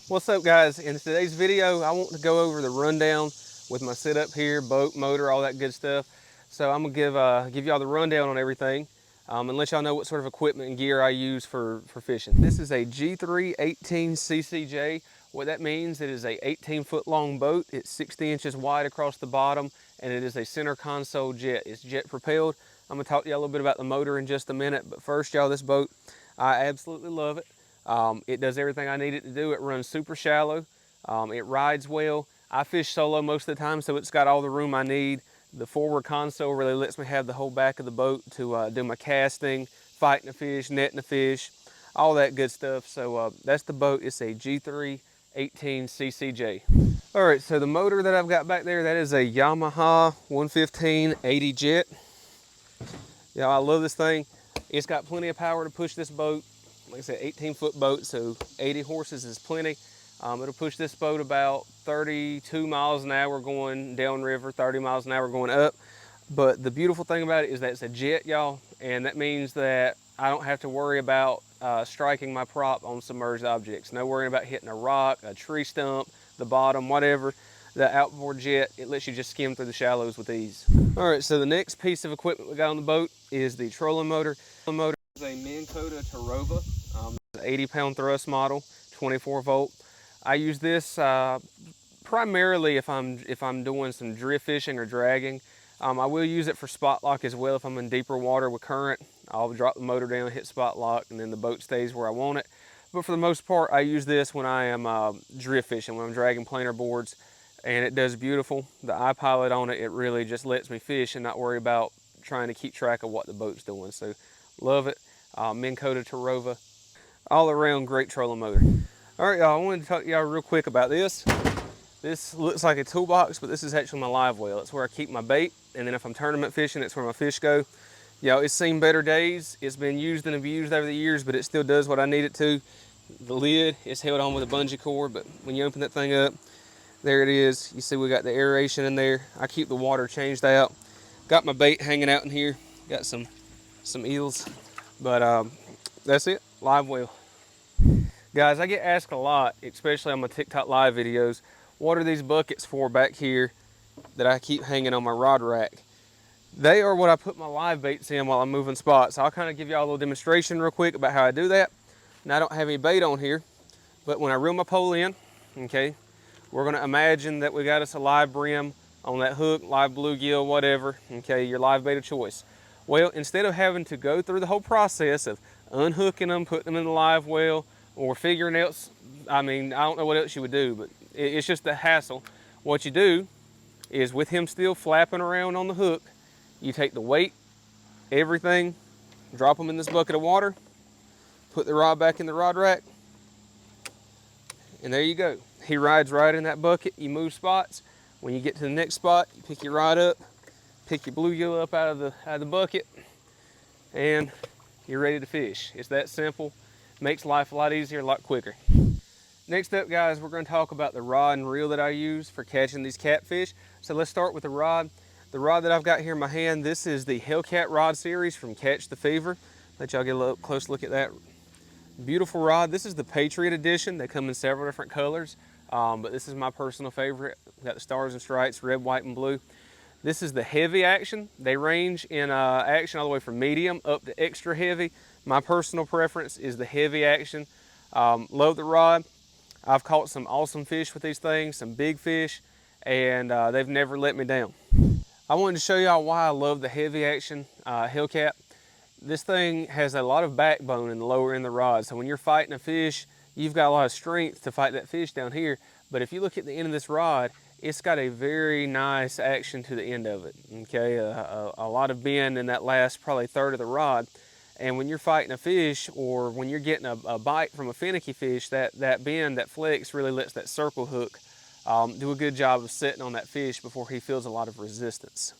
What's up, guys? In today's video I want to go over the rundown with my setup here, boat, motor, all that good stuff. So I'm gonna give y'all the rundown on everything and let y'all know what sort of equipment and gear I use for fishing. This is a G3 18 CCJ. What that means, it is a 18-foot long boat. It's 60 inches wide across the bottom, and it is a center console jet. It's jet propelled. I'm gonna talk to y'all a little bit about the motor in just a minute, but first, y'all, this boat, I absolutely love it. It does everything I need it to do. It runs super shallow. It rides well. I fish solo most of the time, so it's got all the room I need. The forward console really lets me have the whole back of the boat to do my casting, fighting the fish, netting the fish, all that good stuff. So that's the boat. It's a G3 18 CCJ. All right, so the motor that I've got back there, that is a Yamaha 115 80 jet. Yeah, I love this thing. It's got plenty of power to push this boat. Like I said, 18-foot boat, so 80 horses is plenty. It'll push this boat about 32 miles an hour going downriver, 30 miles an hour going up. But the beautiful thing about it is that it's a jet, y'all, and that means that I don't have to worry about striking my prop on submerged objects. No worrying about hitting a rock, a tree stump, the bottom, whatever. The outboard jet, it lets you just skim through the shallows with ease. All right, so the next piece of equipment we got on the boat is the trolling motor. The motor is a Minn Kota Tarova, 80-pound thrust model, 24 volt. I use this primarily if I'm doing some drift fishing or dragging. I will use it for spot lock as well if I'm in deeper water with current. I'll drop the motor down, hit spot lock, and then the boat stays where I want it. But for the most part, I use this when I am drift fishing, when I'm dragging planer boards, and it does beautiful. The iPilot on it, it really just lets me fish and not worry about trying to keep track of what the boat's doing. So love it. Minn Kota Tarova, all around great trolling motor. All right, y'all, I wanted to talk to y'all real quick about this. This looks like a toolbox, but this is actually my live well. It's where I keep my bait, and then if I'm tournament fishing, it's where my fish go. Y'all, it's seen better days. It's been used and abused over the years, but it still does what I need it to. The lid is held on with a bungee cord, but when you open that thing up, there it is. You see we got the aeration in there. I keep the water changed out. Got my bait hanging out in here. Got some eels, but that's it, live well. Guys, I get asked a lot, especially on my TikTok live videos, what are these buckets for back here that I keep hanging on my rod rack? They are what I put my live baits in while I'm moving spots. So I'll kind of give y'all a little demonstration real quick about how I do that. Now, I don't have any bait on here, but when I reel my pole in, okay, we're gonna imagine that we got us a live brim on that hook, live bluegill, whatever, okay, your live bait of choice. Well, instead of having to go through the whole process of unhooking them, putting them in the live well, or figuring else, I mean, I don't know what else you would do, but it's just a hassle. What you do is, with him still flapping around on the hook, you take the weight, everything, drop them in this bucket of water, put the rod back in the rod rack, and there you go. He rides right in that bucket. You move spots. When you get to the next spot, you pick your rod up, pick your bluegill up out of the bucket, and you're ready to fish. It's that simple. Makes life a lot easier, a lot quicker. Next up, guys, we're going to talk about the rod and reel that I use for catching these catfish. So let's start with the rod. The rod that I've got here in my hand, this is the Hellcat rod series from Catch the Fever. Let y'all get a close look at that. Beautiful rod. This is the Patriot edition. They come in several different colors, but this is my personal favorite. Got the stars and stripes, red, white, and blue. This is the heavy action. They range in action all the way from medium up to extra heavy. My personal preference is the heavy action. Love the rod. I've caught some awesome fish with these things, some big fish, and they've never let me down. I wanted to show y'all why I love the heavy action Hellcat. This thing has a lot of backbone in the lower end of the rod, so when you're fighting a fish, you've got a lot of strength to fight that fish down here. But if you look at the end of this rod, it's got a very nice action to the end of it, okay? A lot of bend in that last probably third of the rod. And when you're fighting a fish, or when you're getting a bite from a finicky fish, that bend, that flex really lets that circle hook do a good job of sitting on that fish before he feels a lot of resistance.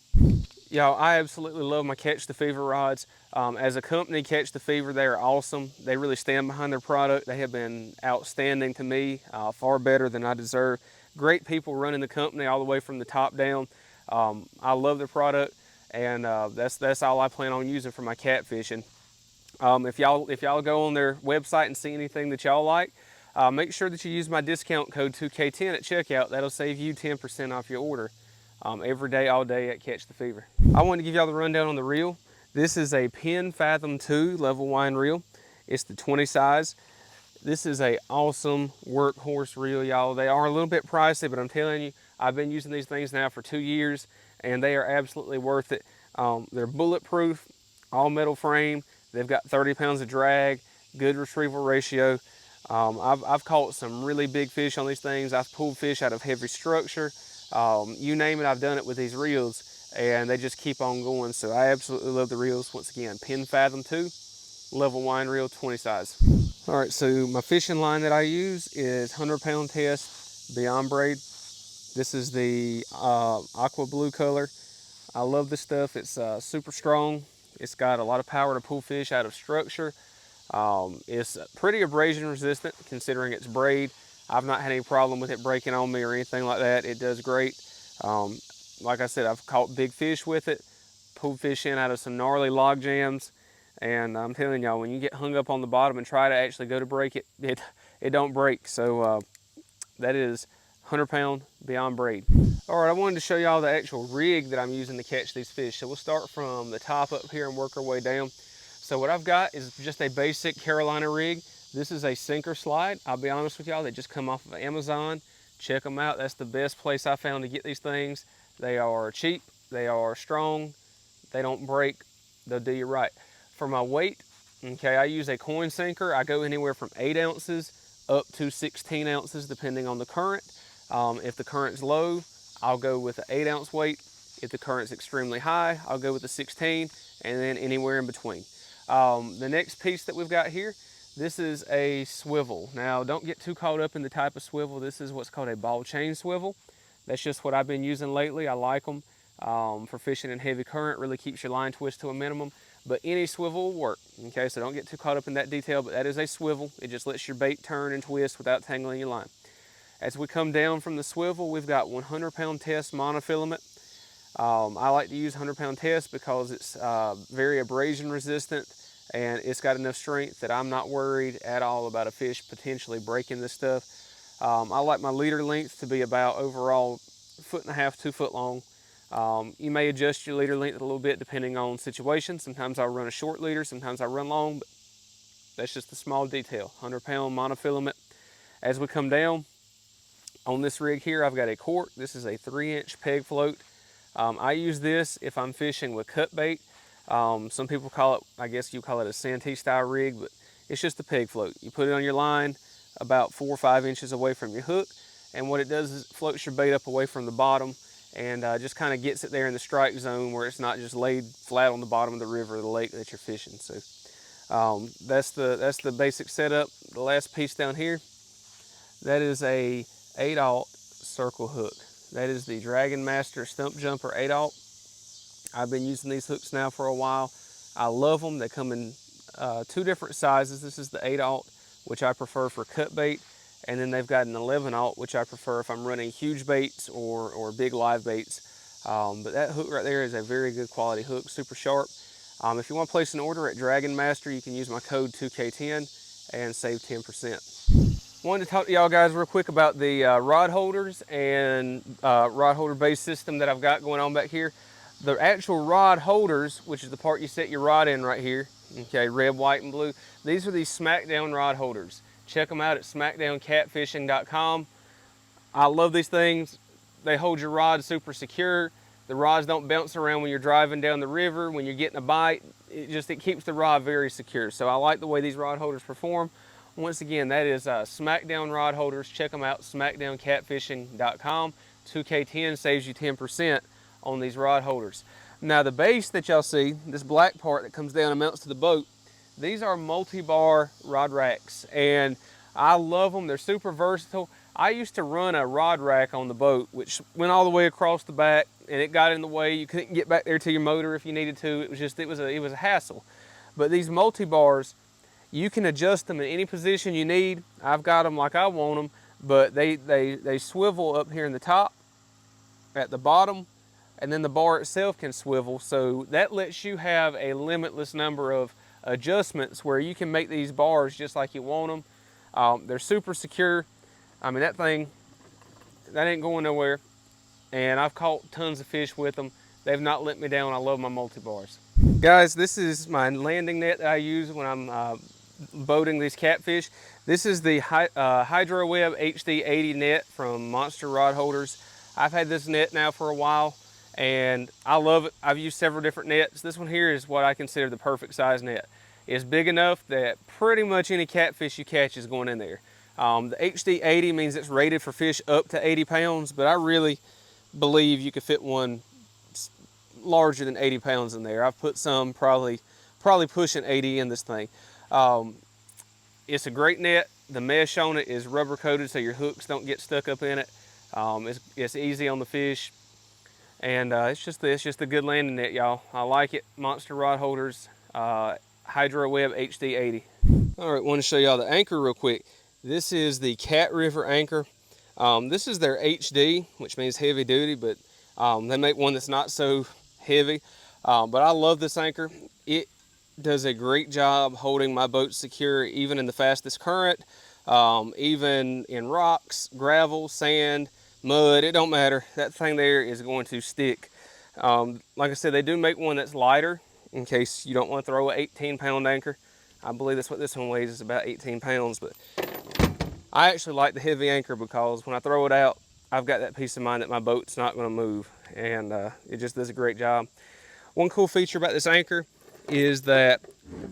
Y'all, I absolutely love my Catch the Fever rods. As a company, Catch the Fever, they are awesome. They really stand behind their product. They have been outstanding to me, far better than I deserve. Great people running the company all the way from the top down. I love their product, and that's all I plan on using for my catfishing. If y'all go on their website and see anything that y'all like, Make sure that you use my discount code 2K10 at checkout. That'll save you 10% off your order every day, all day at Catch the Fever. I wanted to give y'all the rundown on the reel. This is a Penn Fathom 2 level wind reel. It's the 20 size. This is a awesome workhorse reel, y'all. They are a little bit pricey, but I'm telling you, I've been using these things now for 2 years, and they are absolutely worth it. They're bulletproof, all metal frame. They've got 30 pounds of drag, good retrieval ratio. I've caught some really big fish on these things. I've pulled fish out of heavy structure. You name it, I've done it with these reels, and they just keep on going. So I absolutely love the reels. Once again, Penn Fathom 2, level wind reel, 20 size. All right, so my fishing line that I use is 100-pound test Beyond Braid. This is the aqua blue color. I love this stuff. It's super strong. It's got a lot of power to pull fish out of structure. It's pretty abrasion resistant considering it's braid. I've not had any problem with it breaking on me or anything like that. It does great. Like I said, I've caught big fish with it, pulled fish in out of some gnarly log jams, and I'm telling y'all, when you get hung up on the bottom and try to actually go to break it, it don't break. So that is 100-pound Beyond Braid. All right, I wanted to show y'all the actual rig that I'm using to catch these fish. So we'll start from the top up here and work our way down. So what I've got is just a basic Carolina rig. This is a sinker slide. I'll be honest with y'all, they just come off of Amazon. Check them out. That's the best place I found to get these things. They are cheap, they are strong, they don't break, they'll do you right. For my weight, okay, I use a coin sinker. I go anywhere from 8 ounces up to 16 ounces depending on the current. If the current's low, I'll go with an 8-ounce weight. If the current's extremely high, I'll go with a 16, and then anywhere in between. The next piece that we've got here, this is a swivel. Now, don't get too caught up in the type of swivel. This is what's called a ball chain swivel. That's just what I've been using lately. I like them for fishing in heavy current. Really keeps your line twist to a minimum. But any swivel will work. Okay, so don't get too caught up in that detail. But that is a swivel. It just lets your bait turn and twist without tangling your line. As we come down from the swivel, we've got 100-pound test monofilament. I like to use 100-pound test because it's very abrasion resistant, and it's got enough strength that I'm not worried at all about a fish potentially breaking this stuff. I like my leader length to be about overall 1.5 to 2 foot long. You may adjust your leader length a little bit depending on situation. Sometimes I'll run a short leader, sometimes I run long, but that's just a small detail. 100-pound monofilament. As we come down, on this rig here, I've got a cork. This is a 3-inch peg float. I use this if I'm fishing with cut bait. Some people call it, I guess you call it a Santee style rig, but it's just a peg float. You put it on your line about 4 or 5 inches away from your hook, and what it does is it floats your bait up away from the bottom and just kind of gets it there in the strike zone where it's not just laid flat on the bottom of the river or the lake that you're fishing. So that's the basic setup. The last piece down here, that is a 8/0 circle hook. That is the Dragon Master Stump Jumper 8/0. I've been using these hooks now for a while. I love them. They come in 2 different sizes. This is the 8/0, which I prefer for cut bait, and then they've got an 11/0, which I prefer if I'm running huge baits or big live baits. But that hook right there is a very good quality hook, super sharp. If you want to place an order at Dragon Master, you can use my code 2K10 and save 10%. Wanted to talk to y'all guys real quick about the rod holders and rod holder base system that I've got going on back here. The actual rod holders, which is the part you set your rod in right here, okay, red, white, and blue, these are these Smackdown rod holders. Check them out at smackdowncatfishing.com. I love these things. They hold your rod super secure. The rods don't bounce around when you're driving down the river, when you're getting a bite. It keeps the rod very secure. So I like the way these rod holders perform. Once again, that is Smackdown rod holders. Check them out, smackdowncatfishing.com. 2K10 saves you 10% on these rod holders. Now the base that y'all see, this black part that comes down and mounts to the boat, these are multi-bar rod racks, and I love them. They're super versatile. I used to run a rod rack on the boat, which went all the way across the back, and it got in the way. You couldn't get back there to your motor if you needed to. It was a hassle. But these multi-bars, you can adjust them in any position you need. I've got them like I want them, but they swivel up here in the top, at the bottom, and then the bar itself can swivel. So that lets you have a limitless number of adjustments where you can make these bars just like you want them. They're super secure. I mean, that ain't going nowhere. And I've caught tons of fish with them. They've not let me down. I love my multi-bars. Guys, this is my landing net that I use when I'm boating these catfish. This is the Hydro Web HD80 net from Monster Rod Holders. I've had this net now for a while and I love it. I've used several different nets. This one here is what I consider the perfect size net. It's big enough that pretty much any catfish you catch is going in there. The HD80 means it's rated for fish up to 80 pounds, but I really believe you could fit one larger than 80 pounds in there. I've put some probably pushing 80 in this thing. It's a great net. The mesh on it is rubber coated so your hooks don't get stuck up in it. It's easy on the fish, and it's just a good landing net, y'all. I like it. Monster Rod Holders, Hydro Web HD80. All right, want to show y'all the anchor real quick. This is the Cat River anchor. This is their HD, which means heavy duty, but they make one that's not so heavy. But I love this anchor. It does a great job holding my boat secure, even in the fastest current, even in rocks, gravel, sand, mud. It don't matter. That thing there is going to stick. Like I said, they do make one that's lighter in case you don't want to throw an 18-pound anchor. I believe that's what this one weighs, is about 18 pounds. But I actually like the heavy anchor because when I throw it out, I've got that peace of mind that my boat's not going to move, and it just does a great job. One cool feature about this anchor is that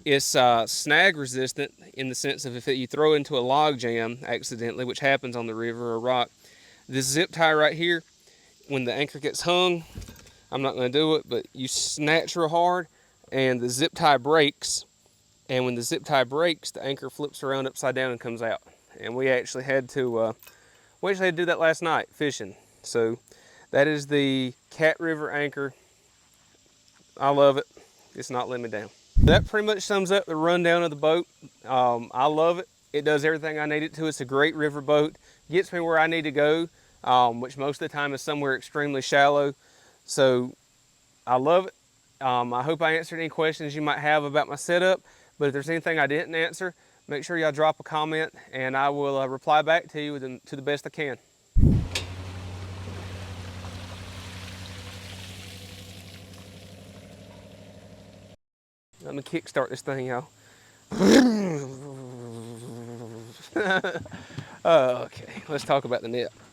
it's snag resistant, in the sense of if you throw it into a log jam accidentally, which happens on the river or rock, this zip tie right here, when the anchor gets hung, I'm not going to do it, but you snatch real hard and the zip tie breaks, and when the zip tie breaks, the anchor flips around upside down and comes out. And we actually had to do that last night fishing. So that is the Cat River anchor. I love it. It's not letting me down. That pretty much sums up the rundown of the boat. I love it. It does everything I need it to. It's a great river boat. Gets me where I need to go, which most of the time is somewhere extremely shallow. So I love it. I hope I answered any questions you might have about my setup, but if there's anything I didn't answer, make sure y'all drop a comment and I will reply back to you to the best I can. Let me kickstart this thing, y'all. Okay, let's talk about the net.